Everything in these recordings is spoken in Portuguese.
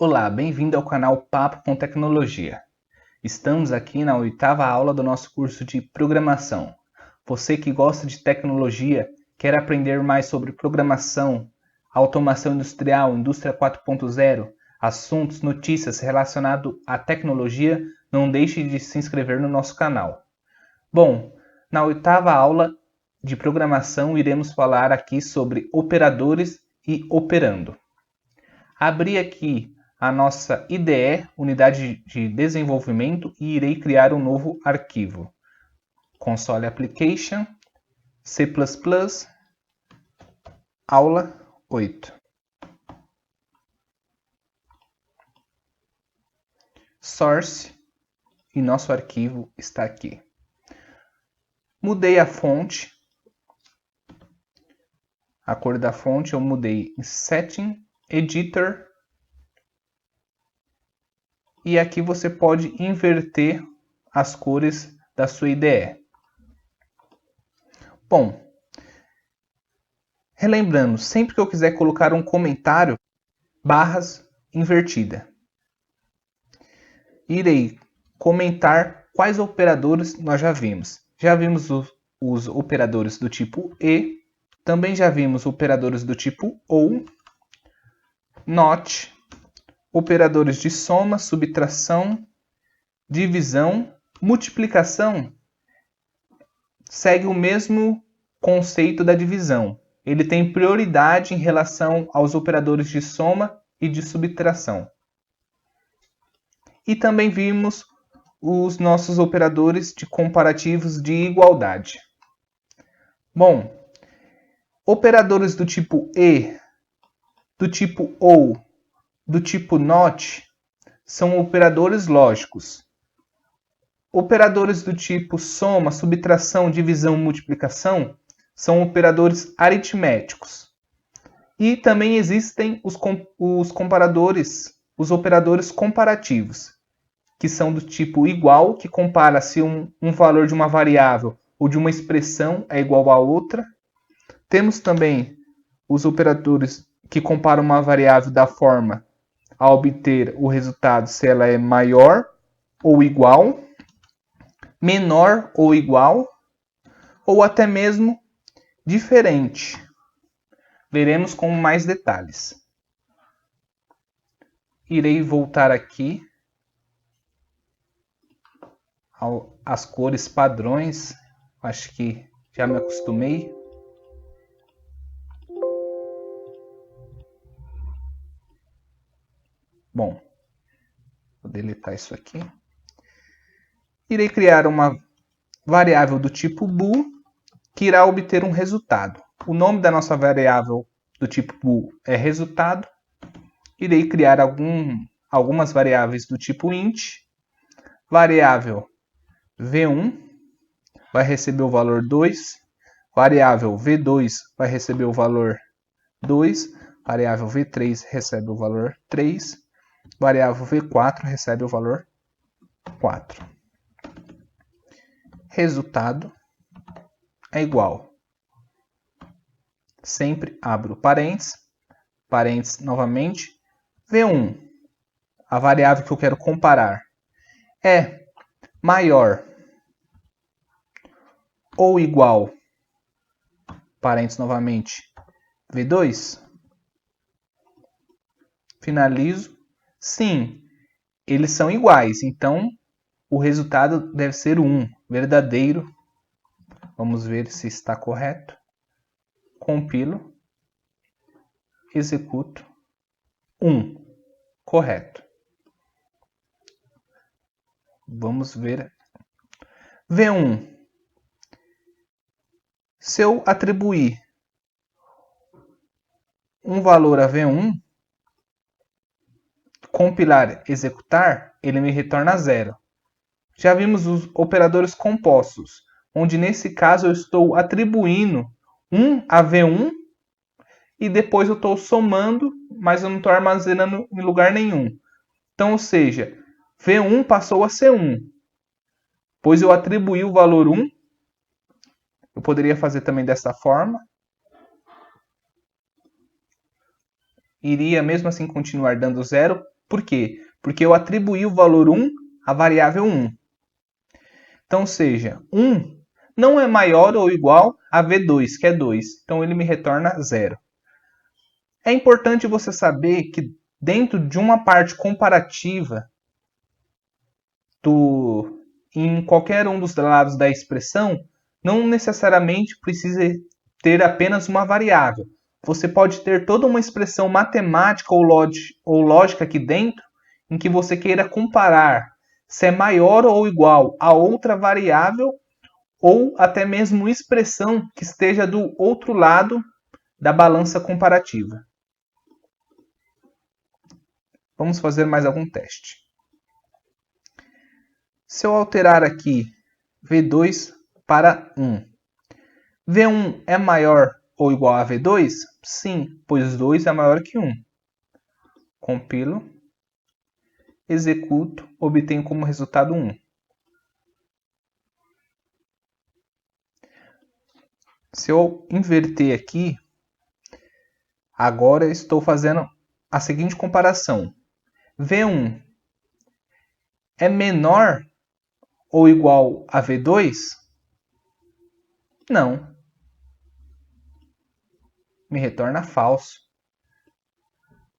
Olá, bem-vindo ao canal Papo com Tecnologia. Estamos aqui na 8ª aula do nosso curso de Programação. Você que gosta de tecnologia, quer aprender mais sobre programação, automação industrial, indústria 4.0, assuntos, notícias relacionados à tecnologia, não deixe de se inscrever no nosso canal. Bom, na 8ª aula de programação iremos falar aqui sobre operadores e operando. Abri aqui a nossa IDE, Unidade de Desenvolvimento, e irei criar um novo arquivo. Console Application, C++, aula 8. Source, e nosso arquivo está aqui. Mudei a fonte, a cor da fonte eu mudei em Setting, Editor, e aqui você pode inverter as cores da sua IDE. Bom, relembrando, sempre que eu quiser colocar um comentário, barras invertida. Irei comentar quais operadores nós já vimos. Já vimos os operadores do tipo E, também já vimos operadores do tipo OR, NOT, operadores de soma, subtração, divisão, multiplicação. Segue o mesmo conceito da divisão. Ele tem prioridade em relação aos operadores de soma e de subtração. E também vimos os nossos operadores de comparativos de igualdade. Bom, operadores do tipo E, do tipo OR, do tipo NOT, são operadores lógicos. Operadores do tipo soma, subtração, divisão, multiplicação são operadores aritméticos. E também existem os comparadores, os operadores comparativos, que são do tipo igual, que compara se um valor de uma variável ou de uma expressão é igual a outra. Temos também os operadores que comparam uma variável da forma a obter o resultado se ela é maior ou igual, menor ou igual, ou até mesmo diferente. Veremos com mais detalhes. Irei voltar aqui às cores padrões. Acho que já me acostumei. Bom, vou deletar isso aqui. Irei criar uma variável do tipo bool que irá obter um resultado. O nome da nossa variável do tipo bool é resultado. Irei criar algumas variáveis do tipo int. Variável v1 vai receber o valor 2. Variável v2 vai receber o valor 2. Variável v3 recebe o valor 3. Variável v4 recebe o valor 4. Resultado é igual. Sempre abro parênteses, parênteses novamente. V1, a variável que eu quero comparar, é maior ou igual, parênteses novamente, V2. Finalizo. Sim, eles são iguais, então o resultado deve ser 1, verdadeiro. Vamos ver se está correto. Compilo, executo, 1, correto. Vamos ver. V1. Se eu atribuir um valor a V1, compilar, executar, ele me retorna 0. Já vimos os operadores compostos, onde nesse caso eu estou atribuindo 1 a V1 e depois eu estou somando, mas eu não estou armazenando em lugar nenhum. Então, ou seja, V1 passou a ser 1, pois eu atribuí o valor 1. Eu poderia fazer também dessa forma. Iria mesmo assim continuar dando 0, Por quê? Porque eu atribuí o valor 1 à variável 1. Então, seja, 1 não é maior ou igual a V2, que é 2. Então, ele me retorna 0. É importante você saber que dentro de uma parte comparativa em qualquer um dos lados da expressão, não necessariamente precisa ter apenas uma variável. Você pode ter toda uma expressão matemática ou lógica aqui dentro, em que você queira comparar se é maior ou igual a outra variável, ou até mesmo expressão que esteja do outro lado da balança comparativa. Vamos fazer mais algum teste. Se eu alterar aqui V2 para 1, V1 é maior ou igual a V2? Sim, pois 2 é maior que 1. Compilo, executo, obtenho como resultado 1. Se eu inverter aqui, agora estou fazendo a seguinte comparação. V1 é menor ou igual a V2? Não. Me retorna falso.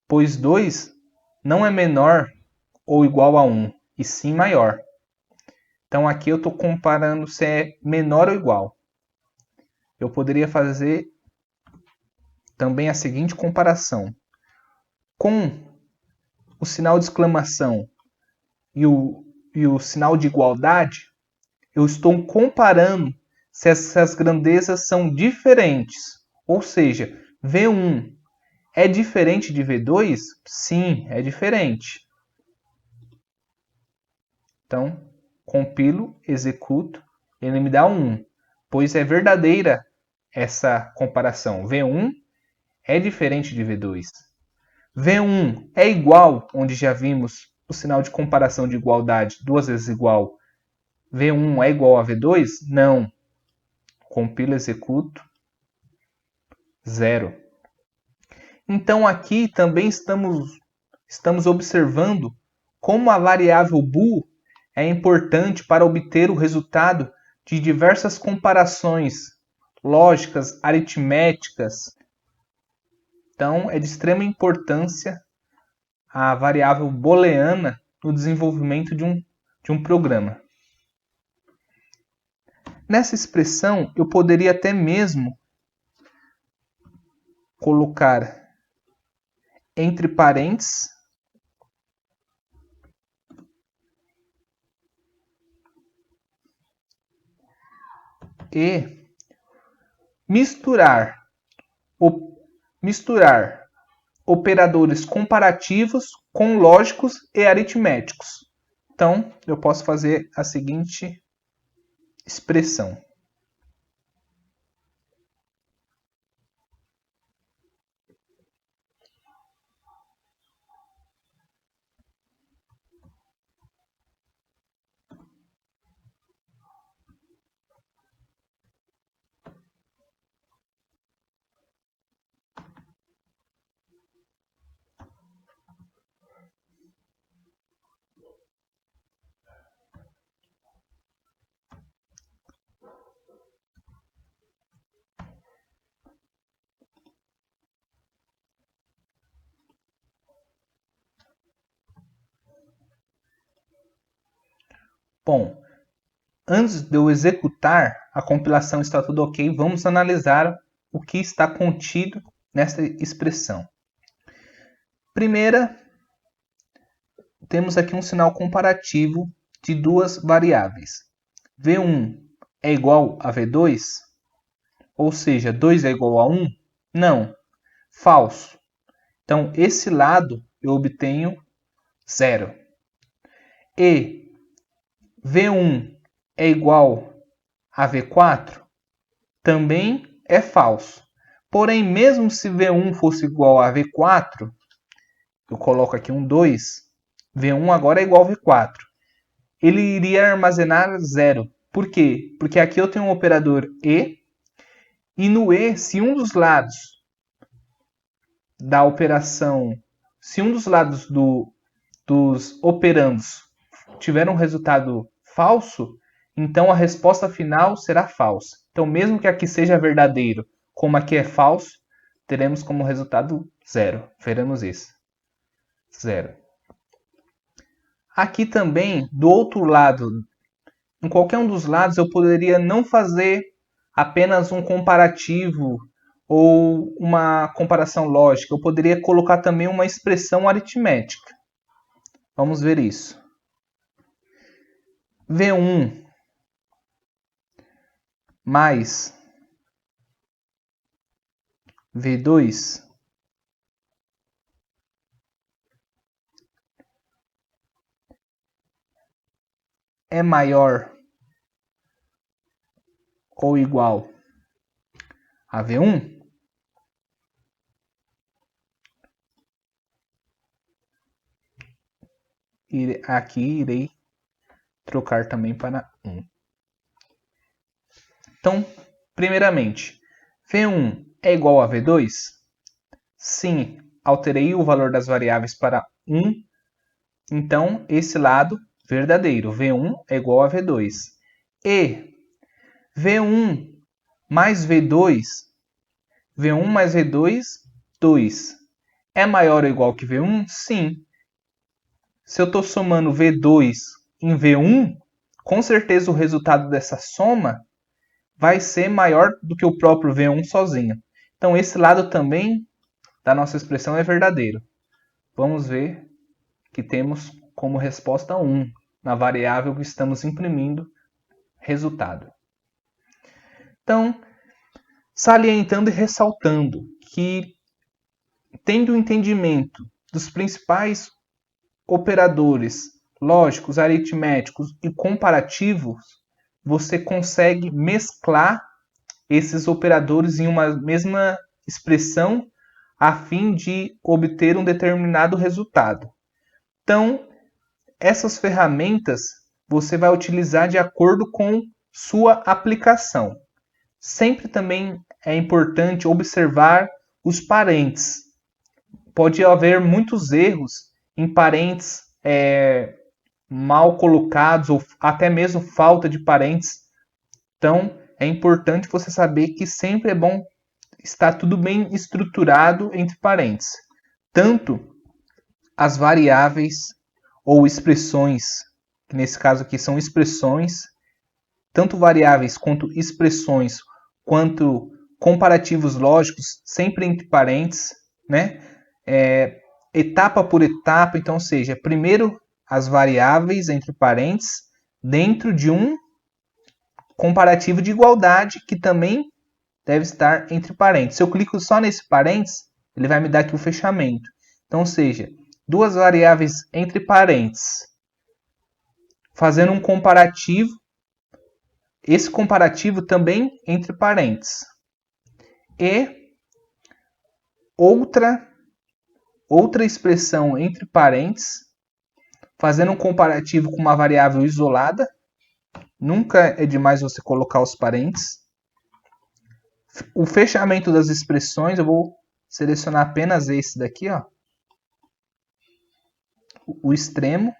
Pois 2 não é menor ou igual a 1, e sim maior. Então aqui eu estou comparando se é menor ou igual. Eu poderia fazer também a seguinte comparação. Com o sinal de exclamação e o sinal de igualdade, eu estou comparando se essas grandezas são diferentes. Ou seja, V1 é diferente de V2? Sim, é diferente. Então, compilo, executo, ele me dá 1, pois é verdadeira essa comparação. V1 é diferente de V2. V1 é igual, onde já vimos o sinal de comparação de igualdade, 2 vezes igual. V1 é igual a V2? Não. Compilo, executo, 0. Então aqui também estamos observando como a variável bool é importante para obter o resultado de diversas comparações lógicas, aritméticas. Então, é de extrema importância a variável booleana no desenvolvimento de um programa. Nessa expressão, eu poderia até mesmo colocar entre parênteses e misturar operadores comparativos com lógicos e aritméticos. Então, eu posso fazer a seguinte expressão. Bom, antes de eu executar, a compilação está tudo ok, vamos analisar o que está contido nesta expressão. Primeira, temos aqui um sinal comparativo de duas variáveis. V1 é igual a V2? Ou seja, 2 é igual a 1? Não, falso. Então, esse lado eu obtenho 0. E V1 é igual a V4? Também é falso. Porém, mesmo se V1 fosse igual a V4, eu coloco aqui um 2, V1 agora é igual a V4. Ele iria armazenar 0. Por quê? Porque aqui eu tenho um operador e no E, se um dos lados da operação, se um dos lados dos operandos tiveram um resultado falso, então a resposta final será falsa. Então, mesmo que aqui seja verdadeiro, como aqui é falso, teremos como resultado 0. Veremos isso. 0. Aqui também, do outro lado, em qualquer um dos lados, eu poderia não fazer apenas um comparativo ou uma comparação lógica. Eu poderia colocar também uma expressão aritmética. Vamos ver isso. V1 mais V2 é maior ou igual a V1? Aqui irei trocar também para 1. Então, primeiramente, V1 é igual a V2? Sim, alterei o valor das variáveis para 1. Então, esse lado, verdadeiro. V1 é igual a V2. E V1 mais V2, V1 mais V2, 2. É maior ou igual que V1? Sim. Se eu estou somando V2 em V1, com certeza o resultado dessa soma vai ser maior do que o próprio V1 sozinho. Então, esse lado também da nossa expressão é verdadeiro. Vamos ver que temos como resposta 1 na variável que estamos imprimindo resultado. Então, salientando e ressaltando que, tendo o entendimento dos principais operadores lógicos, aritméticos e comparativos, você consegue mesclar esses operadores em uma mesma expressão a fim de obter um determinado resultado. Então, essas ferramentas você vai utilizar de acordo com sua aplicação. Sempre também é importante observar os parentes. Pode haver muitos erros em parentes mal colocados ou até mesmo falta de parentes. Então, é importante você saber que sempre é bom estar tudo bem estruturado entre parentes. Tanto as variáveis ou expressões, que nesse caso aqui são expressões, tanto variáveis quanto expressões, quanto comparativos lógicos, sempre entre parentes, né? Etapa por etapa, então, ou seja, primeiro as variáveis entre parentes, dentro de um comparativo de igualdade, que também deve estar entre parênteses. Se eu clico só nesse parênteses, ele vai me dar aqui o fechamento. Então, ou seja, duas variáveis entre parênteses, fazendo um comparativo, esse comparativo também entre parênteses. E outra expressão entre parênteses, fazendo um comparativo com uma variável isolada. Nunca é demais você colocar os parênteses. O fechamento das expressões, eu vou selecionar apenas esse daqui, ó. O extremo,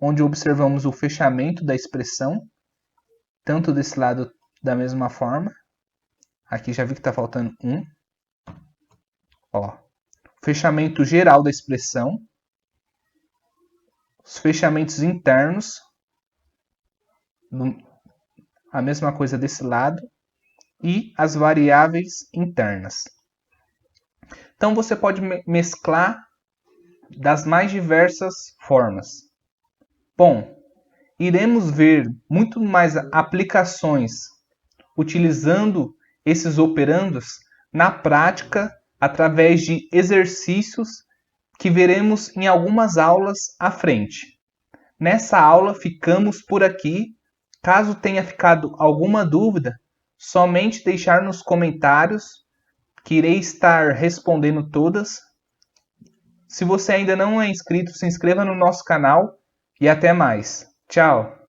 onde observamos o fechamento da expressão, tanto desse lado da mesma forma. Aqui já vi que está faltando um. Ó, fechamento geral da expressão, os fechamentos internos, a mesma coisa desse lado, e as variáveis internas. Então você pode mesclar das mais diversas formas. Bom, iremos ver muito mais aplicações utilizando esses operandos na prática através de exercícios que veremos em algumas aulas à frente. Nessa aula ficamos por aqui. Caso tenha ficado alguma dúvida, somente deixar nos comentários, que irei estar respondendo todas. Se você ainda não é inscrito, se inscreva no nosso canal e até mais. Tchau!